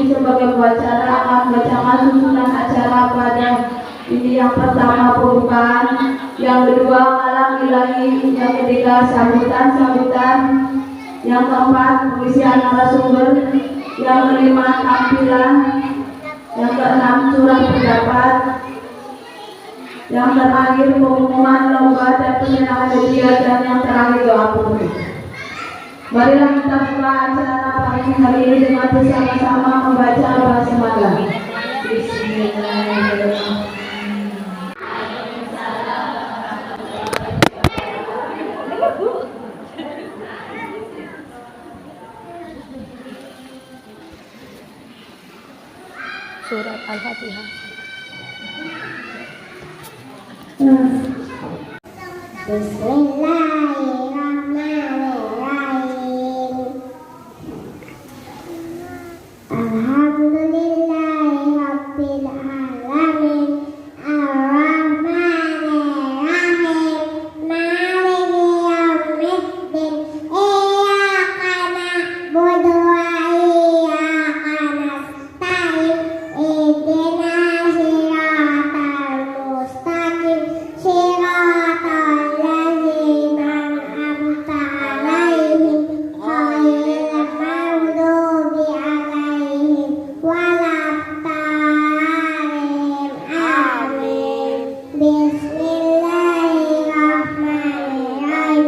ini sebagai bacaan susunan acara pada ini yang pertama pembukaan, yang kedua malam ilahi, yang ketiga sambutan, yang keempat pengisian narasumber, yang kelima tampilan, yang keenam surat pendapat, yang terakhir pengumuman lomba dan penyerahan hadiah, dan yang terakhir doa penutup. Marilah kita buka acara pagi hari ini dengan bersama-sama membaca basmalah. Bismillahirrahmanirrahim. Surat Al-Fatihah. Bismillahirrahmanirrahim. Alhamdulillahirabbil alamin. Ar-Rahmanir-Rahim. Maliki yaumiddin. Iyyaka na'budu wa iyyaka nasta'in. Ihdinas siratal mustaqim. Siratal ladzina an'amta 'alaihim ghairil maghdubi 'alaihim waladdallin. Amin. Bismillahirrahmanirrahim.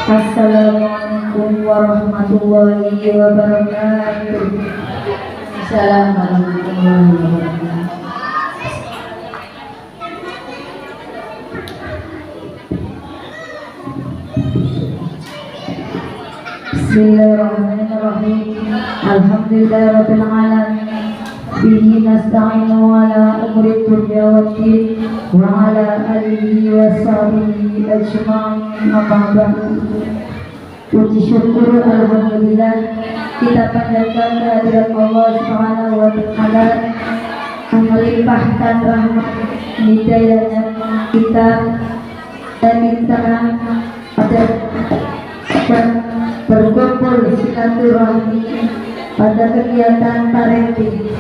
Assalamualaikum warahmatullahi wabarakatuh. Assalamualaikum warahmatullahi wabarakatuh. Bismillahirrahmanirrahim. Alhamdulillahirabbil alamin. Bihi nasta'inu ala umuri dunya waddin wa ala alihi wa sahbihi ajma'in. Amma ba'du. Puji syukur alhamdulillah kita panjatkan kehadirat Allah Subhanahu wa taala yang melimpahkan rahmat hidayahnya kita dan kita pada berkumpul silaturahmi pada kegiatan parenting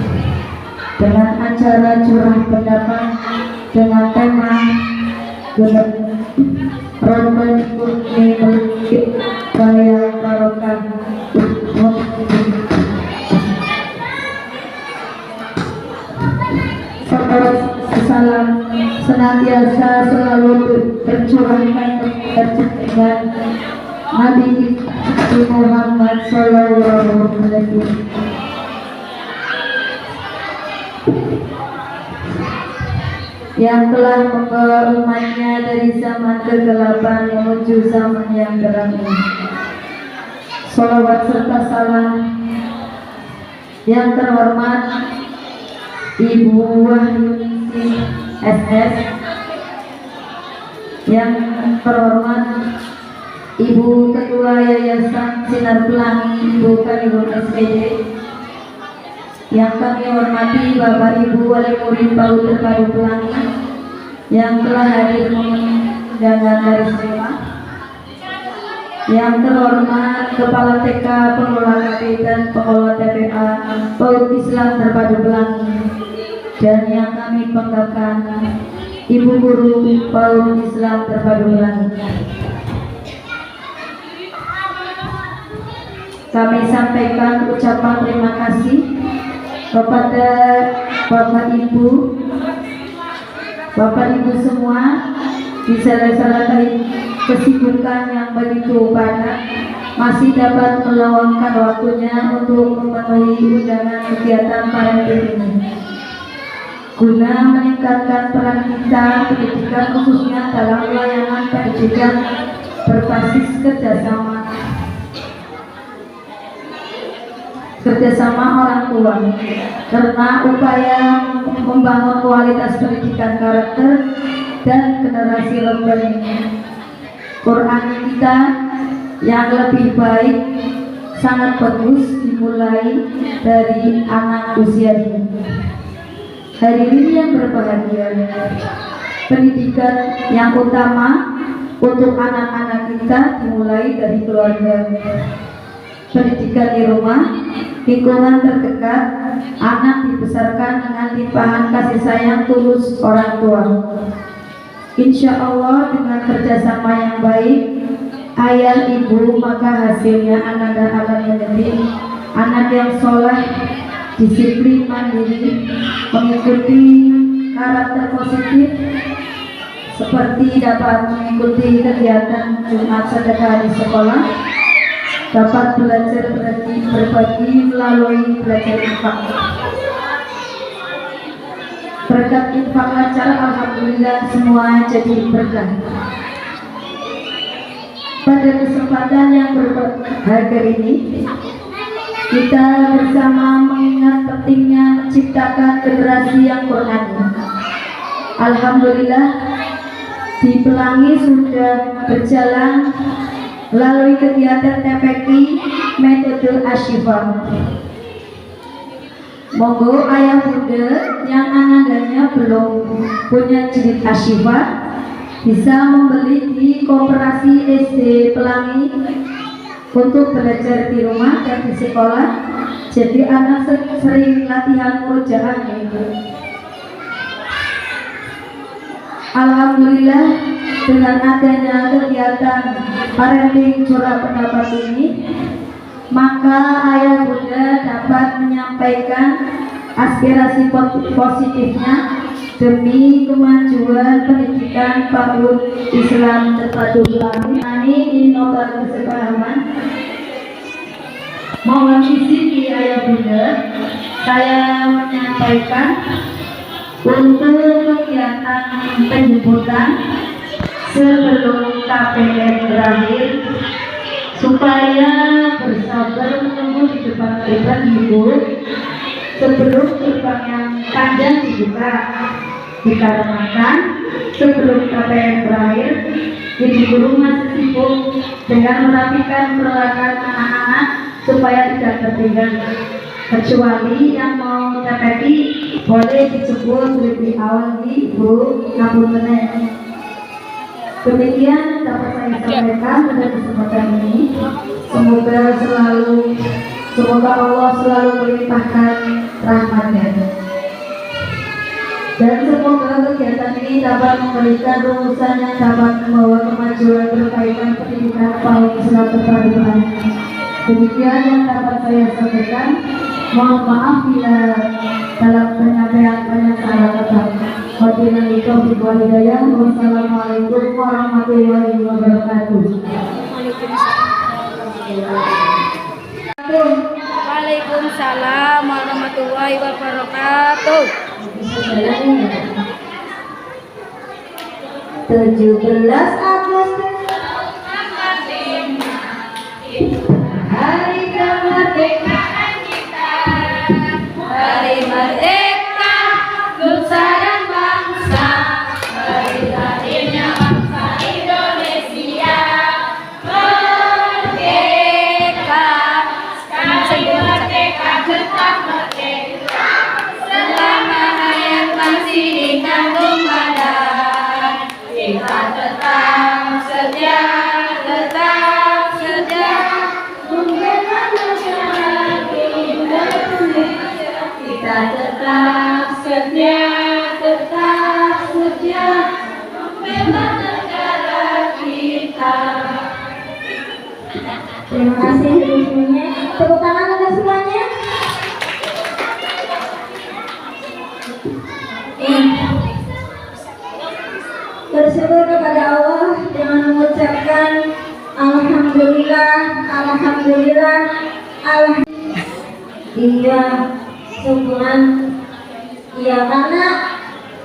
dengan acara curah pendapat dengan tema Ramadan Kurni Raya Barokah. Salam senantiasa selalu tercurahkan dengan Nabi Muhammad Sallallahu Alaihi Wasallam yang telah membawa umatnya dari zaman kegelapan menuju zaman yang terang. Salawat serta salam yang terhormat Ibu Wahyuningsih SS, yang terhormat Ibu Ketua Yayasan Sinar Pelangi Ibu Karimun SPD, yang kami hormati Bapak Ibu Wali Murid PAUD Terpadu Pelangi yang telah hadir undangan dari semua, yang terhormat Kepala TK, Pengelola KP dan Pengelola TPA PAUD Islam Terpadu Pelangi, dan yang kami banggakan Ibu Guru PAUD Islam Terpadu Pelangi. Kami sampaikan ucapan terima kasih kepada Bapak Ibu semua di sela-sela kesibukan yang begitu padat masih dapat meluangkan waktunya untuk memenuhi undangan kegiatan parenting ini guna meningkatkan peran kita pendidikan khususnya dalam pelayanan pendidikan berbasis kerjasama kerjasama orang tua, karena upaya membangun kualitas pendidikan karakter dan generasi Rabbani Quran kita yang lebih baik sangat bagus dimulai dari anak usia dini. Hadirin yang berbahagia, pendidikan yang utama untuk anak-anak kita dimulai dari keluarga. Pendidikan di rumah, lingkungan terdekat, anak dibesarkan dengan limpahan kasih sayang tulus orang tua. Insya Allah dengan kerjasama yang baik ayah ibu, maka hasilnya anak akan menjadi anak yang soleh, disiplin, mandiri, mengikuti karakter positif seperti dapat mengikuti kegiatan Jumat sedekah di sekolah, dapat belajar berbagi melalui belajar infak. Berkat infak lancar, alhamdulillah semua jadi berkah. Pada kesempatan yang berharga ini, kita bersama mengingat pentingnya menciptakan generasi yang Qur'ani. Alhamdulillah di Pelangi sudah berjalan melalui kegiatan TPQ metode Asyifa. Monggo ayah bunda yang anaknya belum punya jilid Asyifa bisa membeli di Koperasi SD Pelangi untuk belajar di rumah dan di sekolah. Jadi anak sering latihan murojaah. Alhamdulillah dengan adanya kegiatan parenting curah pendapat ini, maka ayah bunda dapat menyampaikan aspirasi positifnya demi kemajuan pendidikan PAUD Islam terpadu Pelangi. Ini nobar kesepahaman. Mohon izin ayah bunda, saya menyampaikan untuk kegiatan penjemputan sebelum KPM berakhir, supaya bersabar menunggu di depan gerbang ibu sebelum gerbang yang panjang dibuka, dikarenakan sebelum KPM berakhir ibu guru masih sibuk dengan merapikan peralatan anak-anak supaya tidak tertinggal. Kecuali yang mau TPQ boleh disebut lebih awal di ibu ngapunten. Demikian dapat saya sampaikan pada kesempatan ini. Semoga Allah selalu melimpahkan rahmatnya, dan semoga kegiatan ini dapat memberikan rumusan yang dapat membawa kemajuan berkaitan pendidikan PAUD Islam terpadu Pelangi. Demikian yang dapat saya sampaikan. Mohon maaf bila dalam penyampaian banyak salah kata. Wabillahi taufiq wal hidayah. Wassalamualaikum warahmatullahi wabarakatuh. Waalaikumsalam warahmatullahi wabarakatuh. 17 Agustus hari kemerdekaan kita, hari merdeka bangsa dan bangsa, hari lahirnya bangsa Indonesia. Merdeka, sekali merdeka tetap merdeka, selama hayat masih dikandung badan, kita tetap setia, membela masyarakat Indonesia. Kita tetap setia, membela negara kita. Terima kasih semuanya. Tepuk tangan untuk semuanya. Bersyukur kepada Allah dengan mengucapkan alhamdulillah. Iya, syukuran. Iya, karena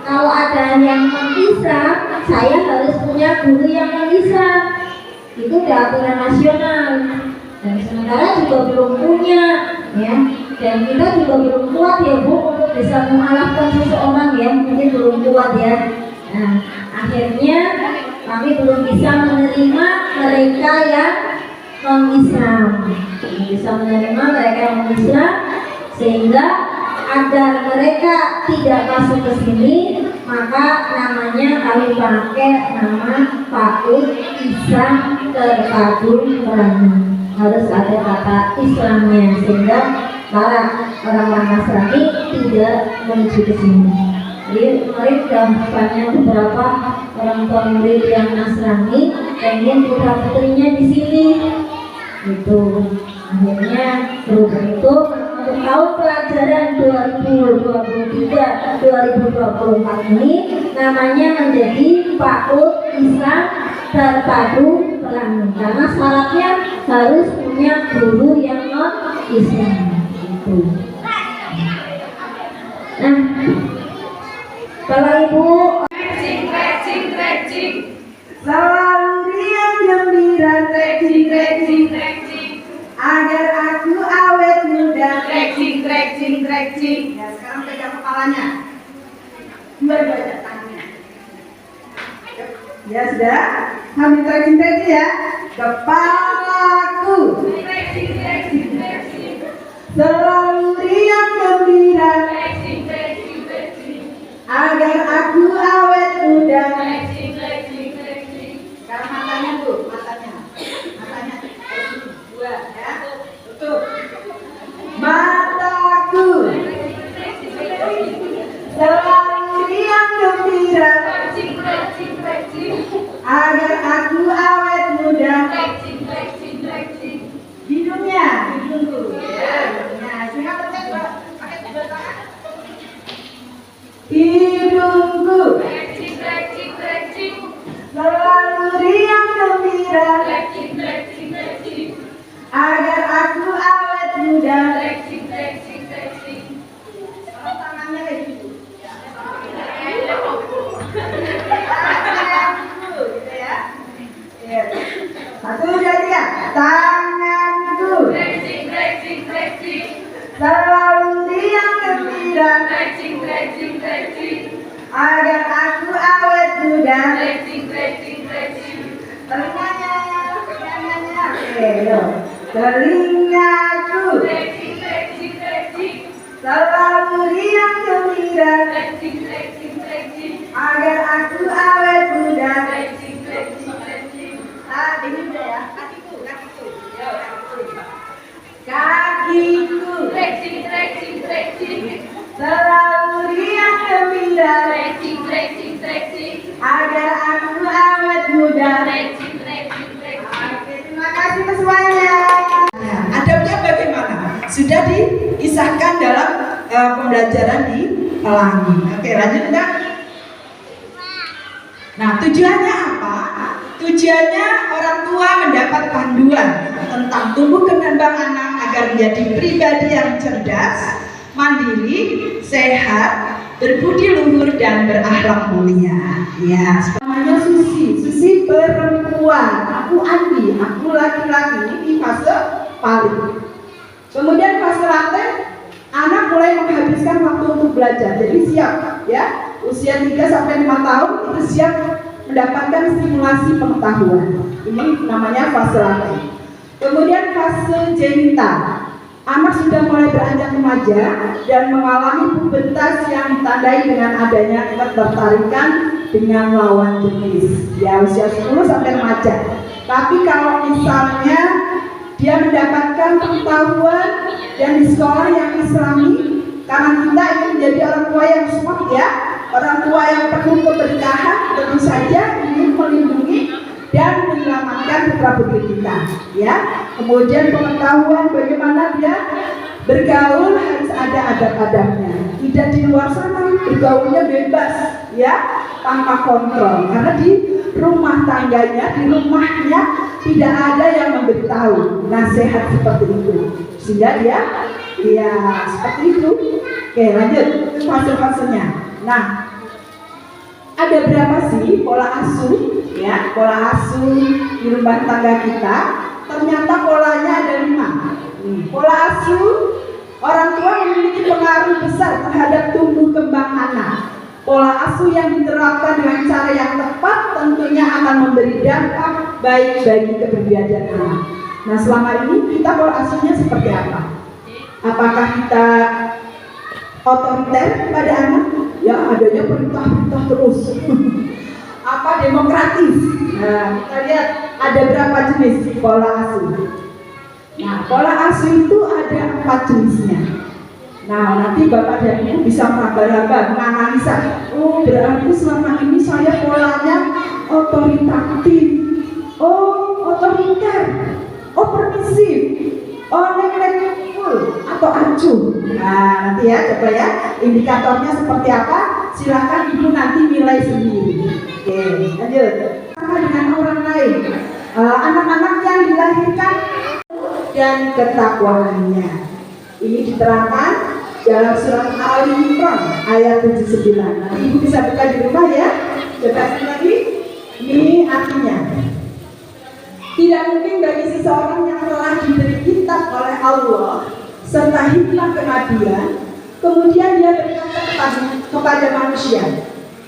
kalau ada yang bisa, saya harus punya guru yang bisa. Itu udah aturan nasional, dan sementara juga belum punya, ya. Dan kita juga belum kuat ya Bu untuk bisa mengalahkan seseorang ya, mungkin belum kuat ya. Nah, akhirnya kami belum bisa menerima mereka yang non-Islam, bisa menerima mereka yang non-Islam, sehingga agar mereka tidak masuk ke sini, maka namanya kami pakai nama PAUD Islam Terpadu Pelangi. Harus ada kata Islamnya sehingga para orang-orang Nasrani tidak menuju ke sini. Jadi kemarin sudah banyak beberapa orang tua murid yang Nasrani pengen putra putrinya di sini. Itu akhirnya berubah itu untuk tahun pelajaran 2023-2024 ini namanya menjadi PAUD Islam Terpadu Pelangi, karena syaratnya harus punya guru yang non Islam. Itu. Nah, Bapak Ibu, Selalu riang gembira, trekking, agar aku awet muda, trekking. Ya, sekarang pegang kepalanya. Mari baca tangannya. Ya sudah, kami trekking ya. Kepalaku selalu riang gembira, agar aku awet muda. Sekarang matanya tuh, matanya dua ya, tutup. Mataku selalu riang gembira, agar aku awet muda. Hidungnya, hidung dulu ya, hidungnya. Sehingga pakai dua tangan. Hidungku selalu riang gembira, agar aku awet muda. Kalau tangannya kayak gitu. Gitu ya. Satu, dua, tiga. Tanganku selalu riang gembira, agar aku awet muda. Telinganya. Oke, yuk. Telingaku selalu riang gembira, agar aku awet muda. Ini udah ya. Kakiku. Yuk, kakiku selalu riang gembira, agar aku awet muda. Oke, terima kasih semuanya. Nah, adabnya bagaimana? Sudah diisahkan dalam pembelajaran di Pelangi. Oke, lanjut enggak? Nah, tujuannya apa? Tujuannya orang tua mendapat panduan tentang tumbuh kembang anak agar menjadi pribadi yang cerdas, mandiri, sehat, berbudi luhur dan berakhlak mulia. Ya, namanya Susi perempuan, aku Andi, aku laki-laki. Ini fase paling. Kemudian fase laten, anak mulai menghabiskan waktu untuk belajar. Jadi siap, ya. Usia 3 sampai 5 tahun itu siap mendapatkan stimulasi pengetahuan. Ini namanya fase laten. Kemudian fase jelita. Anak sudah mulai beranjak remaja dan mengalami pubertas yang ditandai dengan adanya ketertarikan dengan lawan jenis. Ya, usia 10 sampai remaja. Tapi kalau misalnya dia mendapatkan pengetahuan dan di sekolah yang Islami, karena kita ingin menjadi orang tua yang smart ya, orang tua yang penuh keberkahan, tentu saja ingin melindungi dan menyelamatkan putra putri kita, ya. Kemudian pengetahuan bagaimana dia bergaul harus ada adab-adabnya. Tidak di luar sana bergaulnya bebas, ya, tanpa kontrol. Karena di rumah tangganya, di rumahnya tidak ada yang memberitahu nasihat seperti itu, sehingga dia, ya seperti itu. Oke, lanjut fase-fasenya. Nah, ada berapa sih pola asuh? Ya, pola asuh di rumah tangga kita. Ternyata polanya ada 5. Pola asuh Orang tua memiliki pengaruh besar terhadap tumbuh kembang anak. Pola asuh yang diterapkan dengan cara yang tepat tentunya akan memberi dampak baik bagi kepribadian anak. Nah, selama ini kita pola asuhnya seperti apa? Apakah kita otoriter pada anak? Ya, adanya perintah-perintah terus. Apa demokratis? Nah, kita lihat ada berapa jenis pola asuh. Nah, pola asuh itu ada 4 jenisnya. Nah, nanti Bapak dan Ibu bisa meraba-raba, menganalisa. Oh, berarti selama ini saya polanya otoritatif. Oh, otoriter. Oh, permisif. Oh, neglectful atau acuh. Nah, nanti ya, coba ya, indikatornya seperti apa? Silahkan Ibu nanti nilai sendiri. Oke, lanjut. Sama dengan orang lain, anak-anak yang dilahirkan dan ketakwaannya. Ini diterangkan dalam surat Al-Imran ayat 79. Nanti Ibu bisa buka di rumah ya. Coba lagi. Ini artinya, tidak mungkin bagi seseorang yang telah diberi kitab oleh Allah serta hikmah kenabian, kemudian dia berkata kepada manusia,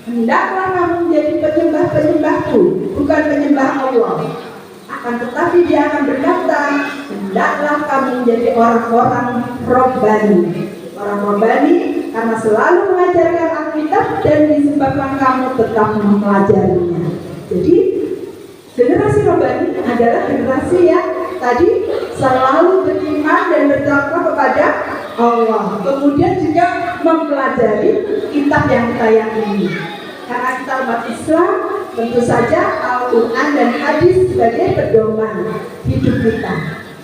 hendaklah kamu menjadi penyembah-penyembahku, bukan penyembah Allah. Akan tetapi dia akan berkata, hendaklah kamu menjadi orang-orang Robbani. Orang Robbani karena selalu mengajarkan Alkitab dan disebabkan kamu tetap mempelajarinya. Jadi generasi Robbani adalah generasi yang tadi selalu beriman dan bertakwa kepada Allah. Kemudian juga mempelajari kitab yang kita yakini. Karena kita umat Islam, tentu saja Al-Quran dan hadis sebagai pedoman hidup kita.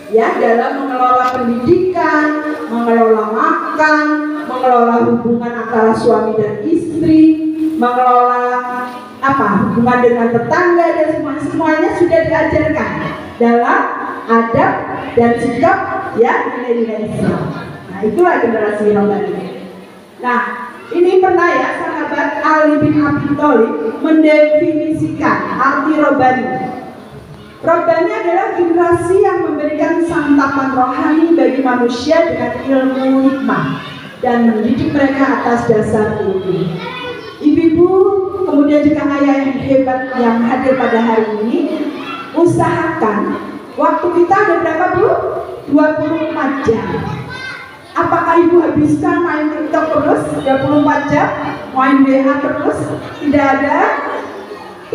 Ya, dalam mengelola pendidikan, mengelola makan, mengelola hubungan antara suami dan istri, mengelola hubungan dengan tetangga, dan semuanya sudah diajarkan dalam adab dan sikap ya nilai-nilai Islam. Nah, itulah generasi Robbani. Nah, ini pernah ya sahabat Ali bin Abi Thalib mendefinisikan arti Robbani. Robbani adalah generasi yang memberikan santapan rohani bagi manusia dengan ilmu hikmah dan mendidik mereka atas dasar ilmu. Ibu-ibu, kemudian juga ayah yang hebat yang hadir pada hari ini, usahakan waktu kita ada berapa Bu? 24 jam. Apakah Ibu habiskan main TikTok terus 24 jam, main WA terus? Tidak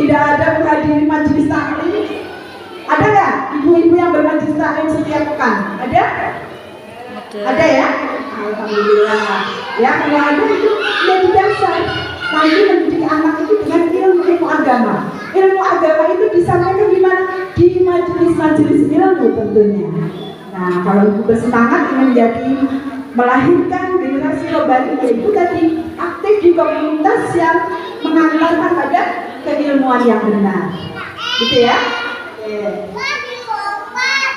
ada menghadiri majelis taklim. Ada nggak ibu-ibu yang bermajelis taklim setiap pekan? Ada? Ada ya? Alhamdulillah. Ya, kalau ada itu menjadi dasar. Nanti mendidik anak itu dengan ilmu agama. Ilmu agama itu disampaikan di mana? Di majelis-majelis ilmu tentunya. Nah, kalau Ibu bersemangat ingin menjadi melahirkan generasi Robbani, yaitu tadi aktif di komunitas yang mengantarkan pada keilmuan yang benar, gitu ya.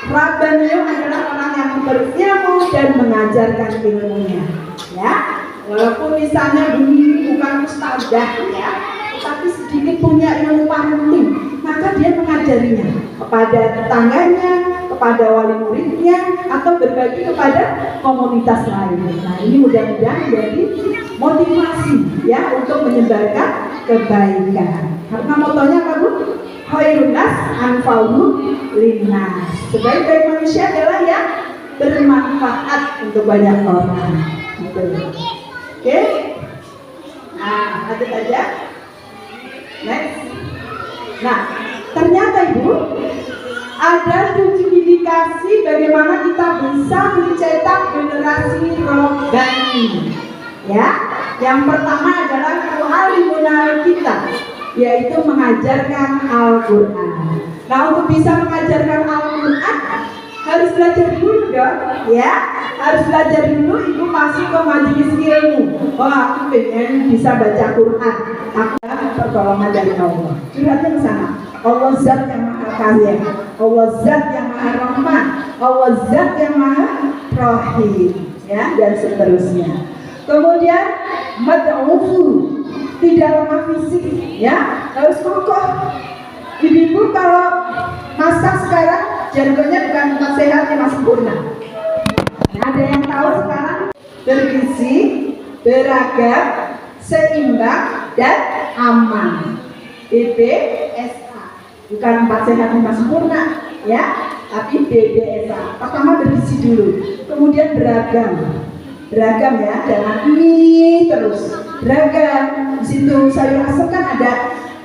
Robbani adalah orang yang berilmu dan mengajarkan ilmunya, ya. Walaupun misalnya dulu bukan ustadzah ya, tapi sedikit punya ilmu parenting, maka dia mengajarinya kepada tetangganya, kepada wali muridnya, atau berbagi kepada komunitas lain. Nah, ini mudah-mudahan menjadi motivasi ya untuk menyebarkan kebaikan. Karena motonya apa Bu? Khairun nas anfa'uhum linnas. Sebaik-baik manusia adalah yang bermanfaat untuk banyak orang. Gitu. Oke? Nah, lanjut aja. Next. Nah, ternyata Ibu ada 7 indikasi bagaimana kita bisa mencetak generasi Robbani. Ya, yang pertama adalah mu'allimunal kitab, yaitu mengajarkan Al-Quran. Nah, untuk bisa mengajarkan Al-Quran harus belajar dulu dong, ya. Harus belajar dulu. Ibu masuk ke majelis ilmu. Wah, aku pengen bisa baca Quran. Aku pertolongan dari Allah. Curhatnya ke sana. Allah Zat yang Maha Kaya, Allah Zat yang Maha Rahman, Allah Zat yang Maha Rahim, ya, dan seterusnya. Kemudian mad'ufu, tidak lemah fisik, ya, harus kokoh. Ibu-ibu kalau masak sekarang jargonnya bukan sehat, mas sempurna. Ada yang tahu sekarang bergizi, beragam, seimbang, dan aman. BBSA, bukan 4 sehat 5 sempurna ya, tapi BBSA. Pertama bergizi dulu, kemudian beragam ya, jangan ini terus beragam. Di situ sayur asem kan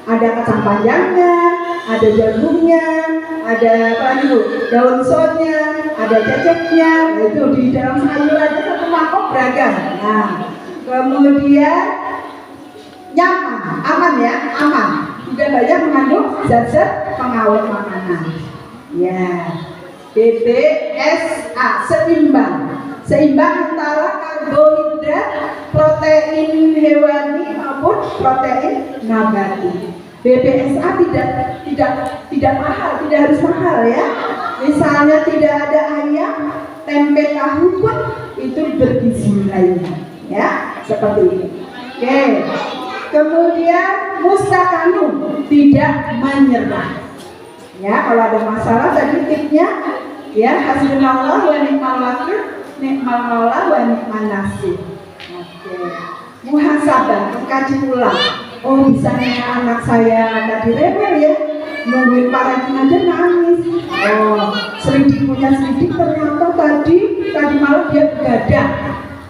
ada kacang panjangnya, ada jagungnya, ada apa itu, daun sonya, ada ceceknya. Itu di dalam sayur aja satu mangkok beragam. Nah, kemudian nyaman, aman ya, aman. Tidak banyak mengandung zat-zat pengawet makanan. Ya, BBSA, seimbang antara karbohidrat, protein hewani maupun protein nabati. BBSA tidak mahal, tidak harus mahal ya. Misalnya tidak ada ayam, tempe, tahu pun itu bergizi lainnya ya, seperti ini. Oke. Kemudian mustakanum, tidak menyerah. Ya, kalau ada masalah tadi tipnya ya, hasbunallah wa ni'mal wakil, ni'mal maula wa ni'man nasir. Oke. Muhasabah, mengkaji ulang. Oh, misalnya anak saya tadi rewel ya, nungguin parenting aja nangis. Oh, punya selidik ternyata tadi malam dia begadang.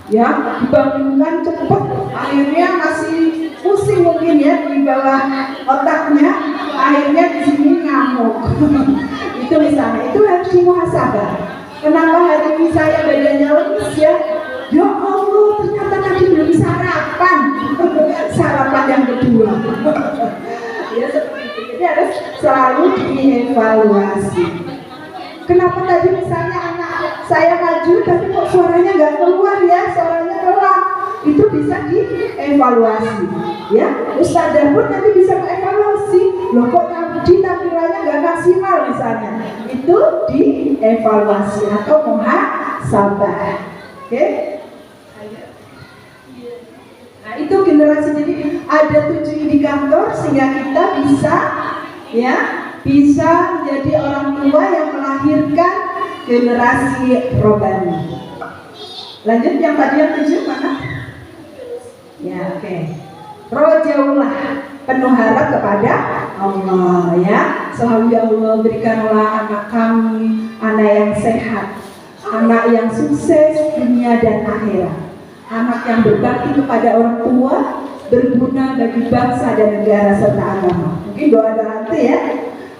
Ya, dibangunkan cepat, akhirnya masih pusing mungkin ya di bawah otaknya, akhirnya di sini ngamuk. Itu misalnya, itu harus dimuhasabah. Kenapa hari ini saya badannya lemes ya? Ya Allah, ternyata tadi belum sarapan. Sarapan yang kedua. Ya seperti itu. Jadi harus selalu dievaluasi. Kenapa tadi misalnya anak saya maju tapi kok suaranya nggak keluar ya, suaranya keluar, itu bisa dievaluasi ya. Ustazah pun nanti bisa mengevaluasi, loh kok tadi tampilannya nggak maksimal misalnya, itu dievaluasi atau muhasabah. Oke. Nah itu generasi, jadi ada 7 indikator sehingga kita bisa menjadi orang tua yang melahirkan generasi robbani. Lanjut yang tadi yang 7 mana? Ya oke. Rojaulah, penuh harap kepada Allah ya. Selalu ya Allah berikanlah anak kami anak yang sehat, anak yang sukses dunia dan akhirat, anak yang berbakti kepada orang tua, berguna bagi bangsa dan negara serta agama. Mungkin doa-doa nanti ya.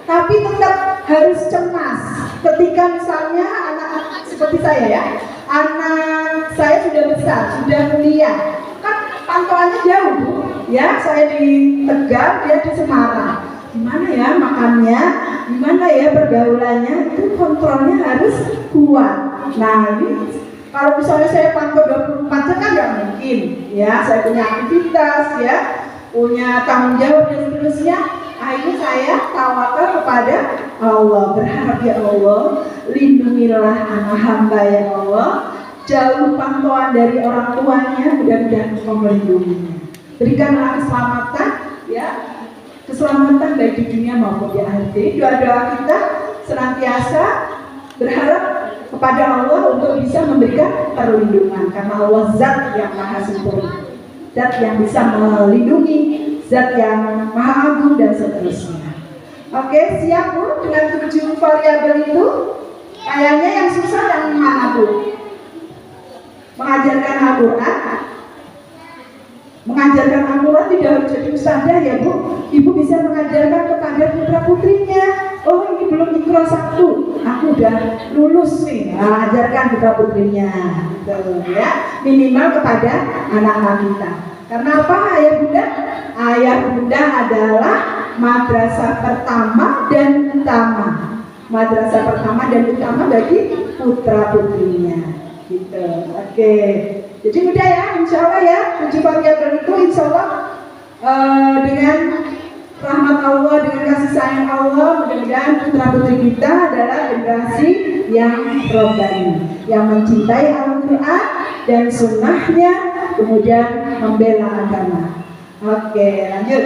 Tapi tetap harus cemas ketika misalnya anak seperti saya ya, anak saya sudah besar, sudah kuliah, kan pantauannya jauh Bu ya, saya di Tegal, dia di Semarang. Gimana ya makannya, gimana ya pergaulannya, itu kontrolnya harus kuat. Nah ini kalau misalnya saya pantau 24 jam kan nggak mungkin ya, saya punya aktivitas ya, punya tanggung jawab dan seterusnya. Akhirnya saya tawakal kepada Allah, berharap ya Allah, lindungilah anak hamba ya Allah, jauh pantauan dari orang tuanya, mudah-mudahan Engkau melindunginya. Berikanlah keselamatan ya, keselamatan baik di dunia maupun di akhirat. Jadi doa-doa kita senantiasa berharap kepada Allah untuk bisa memberikan perlindungan, karena Allah zat yang maha sempurna, zat yang bisa melindungi, zat yang maha agung dan seterusnya. Oke, siap Bu dengan 7 variabel itu? Kayaknya yang susah yang mana Bu? Mengajarkan Al-Quran. Mengajarkan Al-Quran tidak harus jadi ustazah ya Bu. Ibu bisa mengajarkan kepada putra putrinya. Oh ini belum Iqra 1, aku udah lulus nih. Nah, ajarkan putra putrinya, gitu ya. Minimal kepada anak-anak kita. Karena apa ayah bunda? Ayah bunda adalah madrasah pertama dan utama. Madrasah pertama dan utama bagi putra putrinya. Gitu. Oke. Jadi mudah ya, insya Allah ya. 7 variabel itu insya Allah dengan rahmat Allah, dengan kasih sayang Allah, mudah-mudahan putra putri kita adalah generasi yang robbani, yang mencintai Al-Quran dan sunnahnya, kemudian membela agama. Oke, lanjut.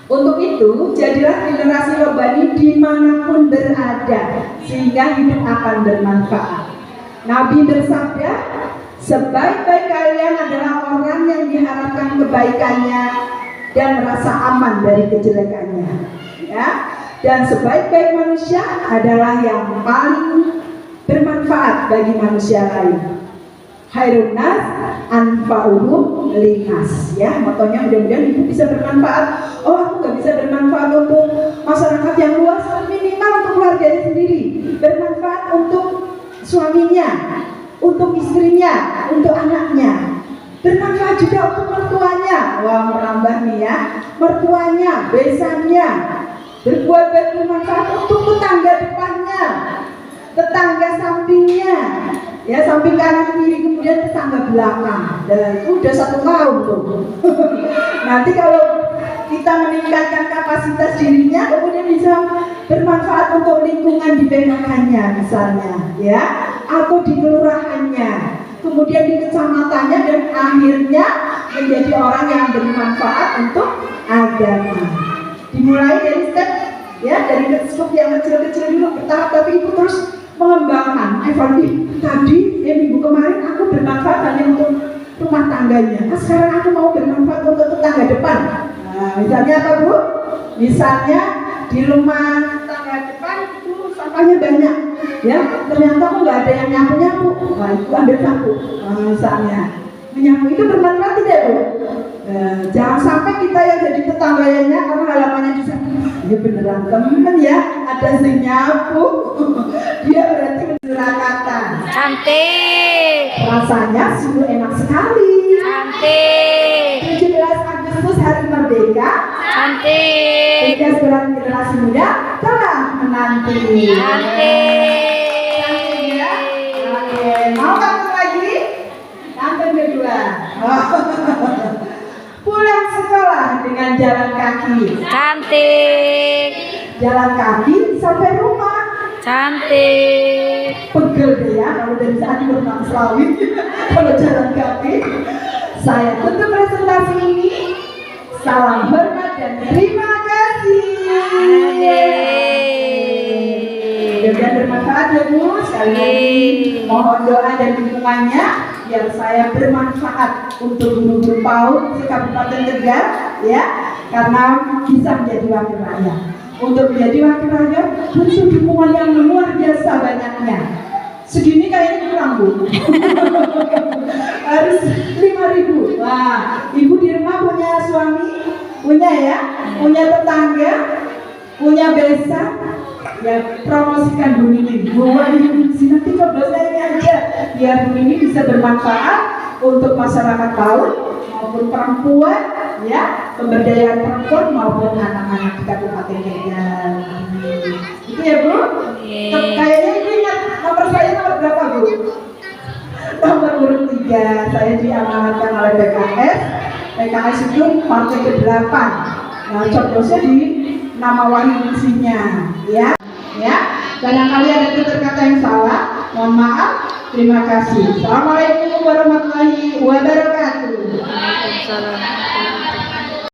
Untuk itu, jadilah generasi robbani dimanapun berada, sehingga hidup akan bermanfaat. Nabi bersabda, sebaik-baik kalian adalah orang yang diharapkan kebaikannya dan merasa aman dari kejelekannya. Ya. Dan sebaik-baik manusia adalah yang paling bermanfaat bagi manusia lain. Khairun nas anfa'uhum linnas. Ya, motonya mudah-mudahan ibu bisa bermanfaat. Oh, aku nggak bisa bermanfaat untuk masyarakat yang luas, minimal untuk keluarganya sendiri. Bermanfaat untuk suaminya, untuk istrinya, untuk anaknya. Bermanfaat juga untuk mertuanya. Wah, merambah nih ya. Mertuanya, besannya. Berbuat bermanfaat untuk tetangga depannya, tetangga sampingnya, ya samping kanan kiri, kemudian tetangga belakang. Dan itu udah 1 tahun tuh. Nanti kalau kita meningkatkan kapasitas dirinya, kemudian bisa bermanfaat untuk lingkungan di PKK-nya misalnya, ya, atau di kelurahannya, kemudian di kecamatannya, dan akhirnya menjadi orang yang bermanfaat untuk agama. Dimulai dari step, ya, dari step yang kecil-kecil dulu bertahap, tapi ibu terus mengembangkan. Tadi minggu kemarin aku bermanfaat hanya untuk rumah tangganya. Nah, sekarang aku mau bermanfaat untuk tetangga depan. Nah, misalnya apa Bu? Misalnya di rumah tetangga depan itu sampahnya banyak, ya. Ternyata kok nggak ada yang nyapu. Nah, ibu ambil sapu. Nah, misalnya menyapu itu bermanfaat tidak Bu? Jangan sampai kita yang jadi tetangganya karena halamannya disapu. Ya beneran temen ya, ada yang nyapu. Dia berarti menjelaskan. Cantik. Rasanya sungguh enak sekali. Cantik. 17 Agustus Hari Merdeka. Cantik. Generasi muda telah menanti. Cantik. Ya? Oke, mau kamu lagi? Pantun kedua. Pulang sekolah dengan jalan kaki. Cantik. Jalan kaki sampai rumah. Cantik. Pegel deh ya kalau dari saat berenang selawi. Kalau jalan kaki. Saya tutup presentasi ini. Salam hormat dan terima kasih. Mudah-mudahan bermanfaat ya Bu. Sekali lagi mohon doa dan dukungannya biar saya bermanfaat untuk guru-guru PAUD se-Kabupaten Tegal, ya, karena bisa menjadi wakil rakyat. Untuk menjadi wakil rakyat butuh dukungan yang luar biasa banyaknya. Segini kayaknya kurang Bu. Harus 5.000. Wah, ibu di rumah punya suami, punya ya, punya tetangga, punya besan. Ya, promosikan Bu Nini. Bu Nini nanti coba ini aja biar Bu Nini bisa bermanfaat untuk masyarakat PAUD maupun perempuan, ya, pemberdayaan perempuan maupun anak-anak di Kabupaten Tegal. Itu ya Bu. Kayaknya ibu ingat nomor saya nomor berapa Bu? Nomor urut 3. Saya diamanatkan oleh PKS. PKS itu partai ke-8. Nah, coblosnya di nama wahidusinya, ya. Ya, barangkali ada tutur kata yang salah, mohon maaf. Terima kasih. Assalamualaikum warahmatullahi wabarakatuh. Waalaikumsalam.